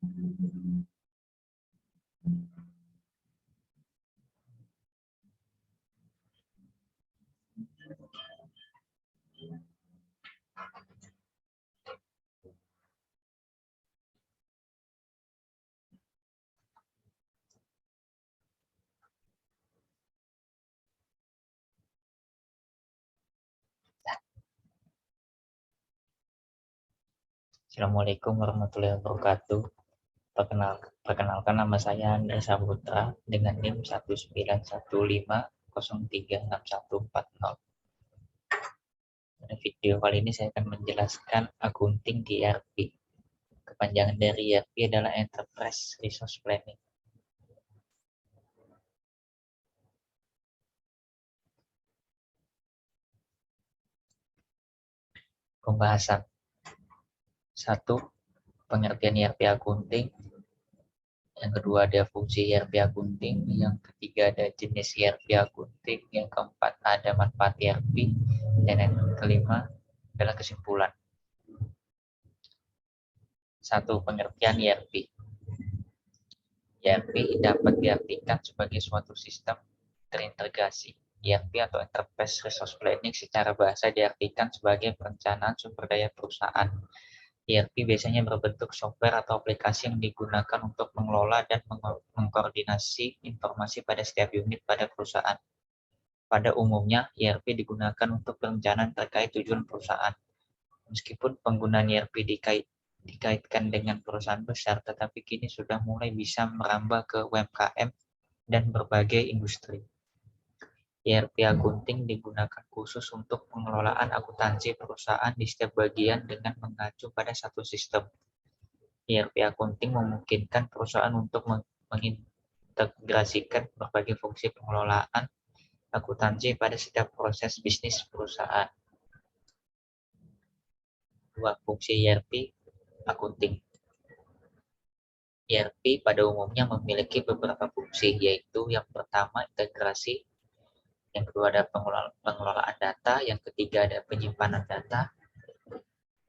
Assalamualaikum warahmatullahi wabarakatuh. Perkenalkan nama saya Andra Saputra dengan NIM 19150361140. Pada video kali ini saya akan menjelaskan akunting di ERP. Kepanjangan dari ERP adalah Enterprise Resource Planning. Pembahasan 1. Pengertian ERP akunting. Yang kedua ada fungsi ERP akunting, yang ketiga ada jenis ERP akunting, yang keempat ada manfaat ERP, dan yang kelima adalah kesimpulan. 1. Pengertian ERP. ERP dapat diartikan sebagai suatu sistem terintegrasi. ERP atau Enterprise Resource Planning secara bahasa diartikan sebagai perencanaan sumber daya perusahaan. ERP biasanya berbentuk software atau aplikasi yang digunakan untuk mengelola dan mengkoordinasi informasi pada setiap unit pada perusahaan. Pada umumnya, ERP digunakan untuk perencanaan terkait tujuan perusahaan. Meskipun penggunaan ERP dikaitkan dengan perusahaan besar, tetapi kini sudah mulai bisa merambah ke UMKM dan berbagai industri. ERP akunting digunakan khusus untuk pengelolaan akuntansi perusahaan di setiap bagian dengan mengacu pada satu sistem. ERP akunting memungkinkan perusahaan untuk mengintegrasikan berbagai fungsi pengelolaan akuntansi pada setiap proses bisnis perusahaan. 2. Fungsi ERP akunting. ERP pada umumnya memiliki beberapa fungsi, yaitu yang pertama integrasi, yang kedua ada pengelolaan data, yang ketiga ada penyimpanan data,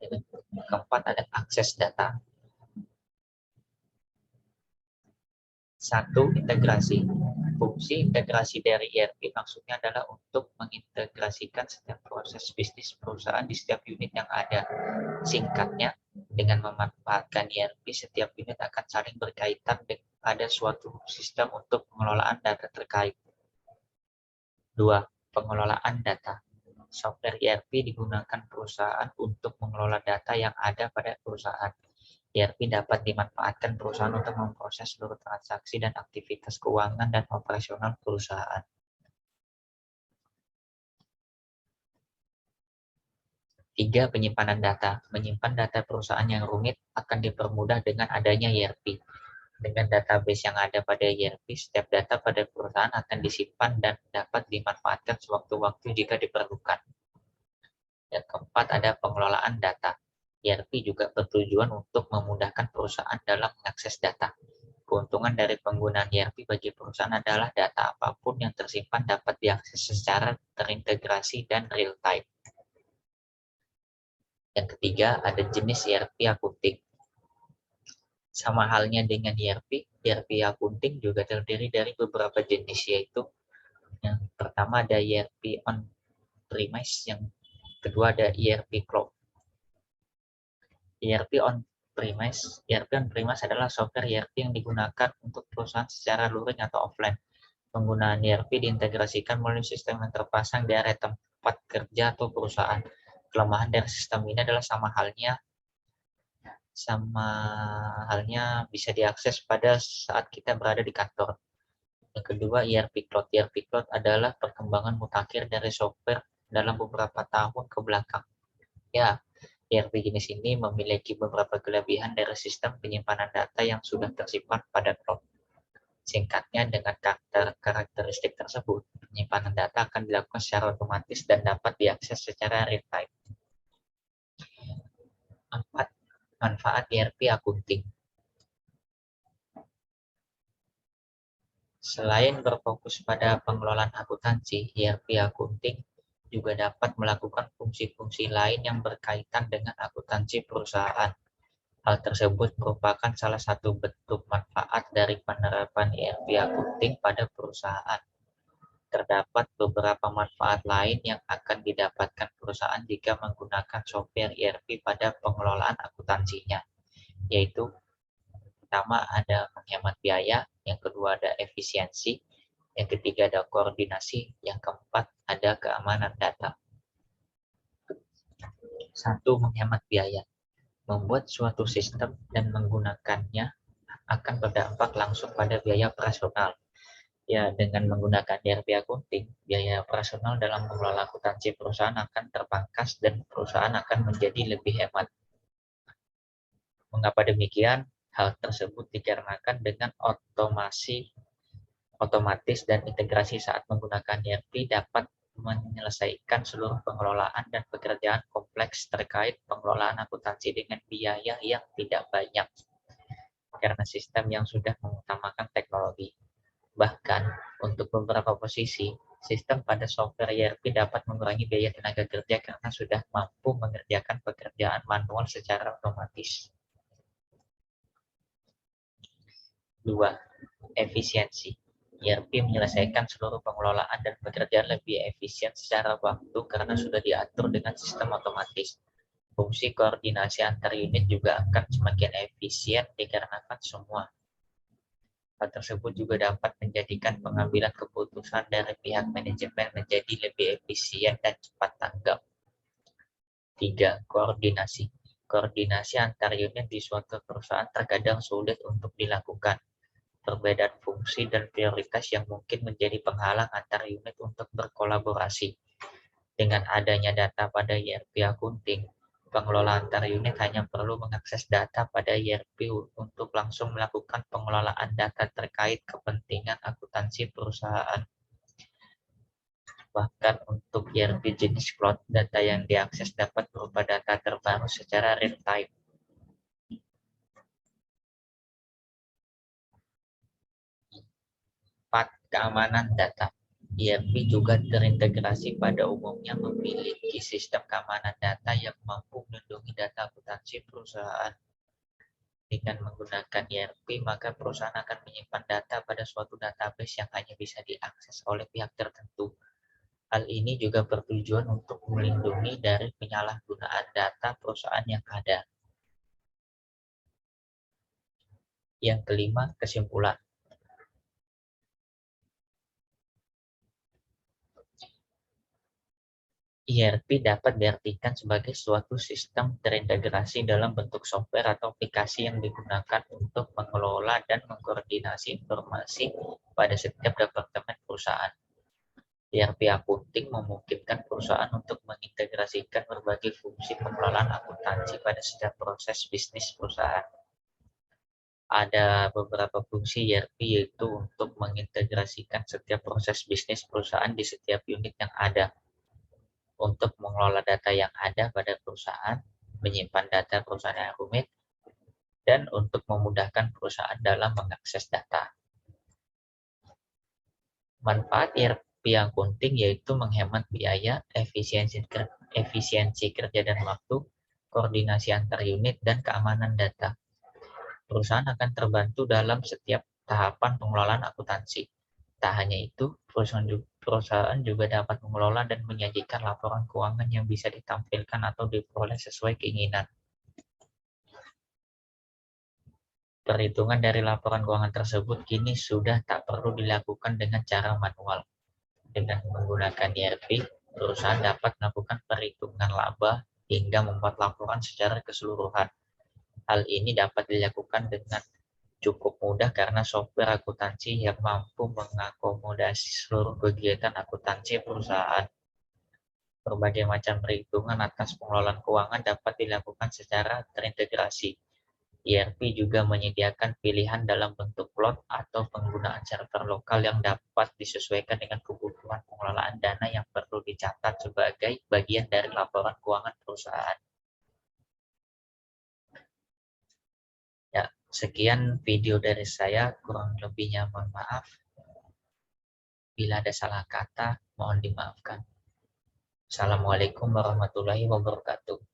yang keempat ada akses data. 1. Integrasi. Fungsi integrasi dari ERP maksudnya adalah untuk mengintegrasikan setiap proses bisnis perusahaan di setiap unit yang ada. Singkatnya, dengan memanfaatkan ERP, setiap unit akan saling berkaitan pada suatu sistem untuk pengelolaan data terkait. 2. Pengelolaan data. Software ERP digunakan perusahaan untuk mengelola data yang ada pada perusahaan. ERP dapat dimanfaatkan perusahaan untuk memproses seluruh transaksi dan aktivitas keuangan dan operasional perusahaan. 3. Penyimpanan data. Menyimpan data perusahaan yang rumit akan dipermudah dengan adanya ERP. Dengan database yang ada pada ERP, setiap data pada perusahaan akan disimpan dan dapat dimanfaatkan sewaktu-waktu jika diperlukan. Yang keempat ada pengelolaan data. ERP juga bertujuan untuk memudahkan perusahaan dalam mengakses data. Keuntungan dari penggunaan ERP bagi perusahaan adalah data apapun yang tersimpan dapat diakses secara terintegrasi dan real-time. Yang ketiga, ada jenis ERP akunting. Sama halnya dengan ERP akunting juga terdiri dari beberapa jenis, yaitu yang pertama ada ERP on-premise, yang kedua ada ERP cloud. ERP on-premise adalah software ERP yang digunakan untuk perusahaan secara luring atau offline. Penggunaan ERP diintegrasikan melalui sistem yang terpasang di area tempat kerja atau perusahaan. Kelemahan dari sistem ini adalah sama halnya bisa diakses pada saat kita berada di kantor. Yang kedua, ERP Cloud. ERP Cloud adalah perkembangan mutakhir dari software dalam beberapa tahun ke belakang. Ya, ERP jenis ini memiliki beberapa kelebihan dari sistem penyimpanan data yang sudah tersimpan pada cloud. Singkatnya, dengan karakteristik tersebut, penyimpanan data akan dilakukan secara otomatis dan dapat diakses secara real-time. 4. Manfaat ERP akunting. Selain berfokus pada pengelolaan akuntansi, ERP akunting juga dapat melakukan fungsi-fungsi lain yang berkaitan dengan akuntansi perusahaan. Hal tersebut merupakan salah satu bentuk manfaat dari penerapan ERP accounting pada perusahaan. Terdapat beberapa manfaat lain yang akan didapatkan perusahaan jika menggunakan software ERP pada pengelolaan akuntansinya, yaitu pertama ada menghemat biaya, yang kedua ada efisiensi, yang ketiga ada koordinasi, yang keempat ada keamanan data. Satu, menghemat biaya. Membuat suatu sistem dan menggunakannya akan berdampak langsung pada biaya operasional. Ya, dengan menggunakan ERP accounting, biaya operasional dalam mengelola akuntansi perusahaan akan terpangkas dan perusahaan akan menjadi lebih hemat. Mengapa demikian? Hal tersebut dikarenakan dengan otomatis dan integrasi saat menggunakan ERP dapat menyelesaikan seluruh pengelolaan dan pekerjaan kompleks terkait pengelolaan akuntansi dengan biaya yang tidak banyak karena sistem yang sudah mengutamakan teknologi. Bahkan, untuk beberapa posisi, sistem pada software ERP dapat mengurangi biaya tenaga kerja karena sudah mampu mengerjakan pekerjaan manual secara otomatis. 2. Efisiensi. ERP menyelesaikan seluruh pengelolaan dan pekerjaan lebih efisien secara waktu karena sudah diatur dengan sistem otomatis. Fungsi koordinasi antar unit juga akan semakin efisien dikarenakan semua. Hal tersebut juga dapat menjadikan pengambilan keputusan dari pihak manajemen menjadi lebih efisien dan cepat tanggap. 3. Koordinasi. Koordinasi antar unit di suatu perusahaan terkadang sulit untuk dilakukan. Perbedaan fungsi dan prioritas yang mungkin menjadi penghalang antar unit untuk berkolaborasi. Dengan adanya data pada ERP accounting, pengelola antar unit hanya perlu mengakses data pada ERP untuk langsung melakukan pengelolaan data terkait kepentingan akuntansi perusahaan. Bahkan untuk ERP jenis cloud, data yang diakses dapat berupa data terbaru secara real-time. 4. Keamanan data. ERP juga terintegrasi pada umumnya memiliki sistem keamanan data yang mampu melindungi data akuntansi perusahaan. Dengan menggunakan ERP, maka perusahaan akan menyimpan data pada suatu database yang hanya bisa diakses oleh pihak tertentu. Hal ini juga bertujuan untuk melindungi dari penyalahgunaan data perusahaan yang ada. Yang kelima, kesimpulan. ERP dapat diartikan sebagai suatu sistem terintegrasi dalam bentuk software atau aplikasi yang digunakan untuk mengelola dan mengkoordinasi informasi pada setiap departemen perusahaan. ERP accounting memungkinkan perusahaan untuk mengintegrasikan berbagai fungsi pengelolaan akuntansi pada setiap proses bisnis perusahaan. Ada beberapa fungsi ERP, yaitu untuk mengintegrasikan setiap proses bisnis perusahaan di setiap unit yang ada, untuk mengelola data yang ada pada perusahaan, menyimpan data perusahaan yang rumit, dan untuk memudahkan perusahaan dalam mengakses data. Manfaat ERP accounting yaitu menghemat biaya, efisiensi kerja dan waktu, koordinasi antar unit, dan keamanan data. Perusahaan akan terbantu dalam setiap tahapan pengelolaan akuntansi. Tak hanya itu, perusahaan juga dapat mengelola dan menyajikan laporan keuangan yang bisa ditampilkan atau diperoleh sesuai keinginan. Perhitungan dari laporan keuangan tersebut kini sudah tak perlu dilakukan dengan cara manual. Dengan menggunakan ERP, perusahaan dapat melakukan perhitungan laba hingga membuat laporan secara keseluruhan. Hal ini dapat dilakukan dengan cukup mudah karena software akuntansi yang mampu mengakomodasi seluruh kegiatan akuntansi perusahaan. Berbagai macam perhitungan atas pengelolaan keuangan dapat dilakukan secara terintegrasi. ERP juga menyediakan pilihan dalam bentuk cloud atau penggunaan server lokal yang dapat disesuaikan dengan kebutuhan pengelolaan dana yang perlu dicatat sebagai bagian dari laporan keuangan perusahaan. Ya, sekian video dari saya, kurang lebihnya mohon maaf. Bila ada salah kata, mohon dimaafkan. Assalamualaikum warahmatullahi wabarakatuh.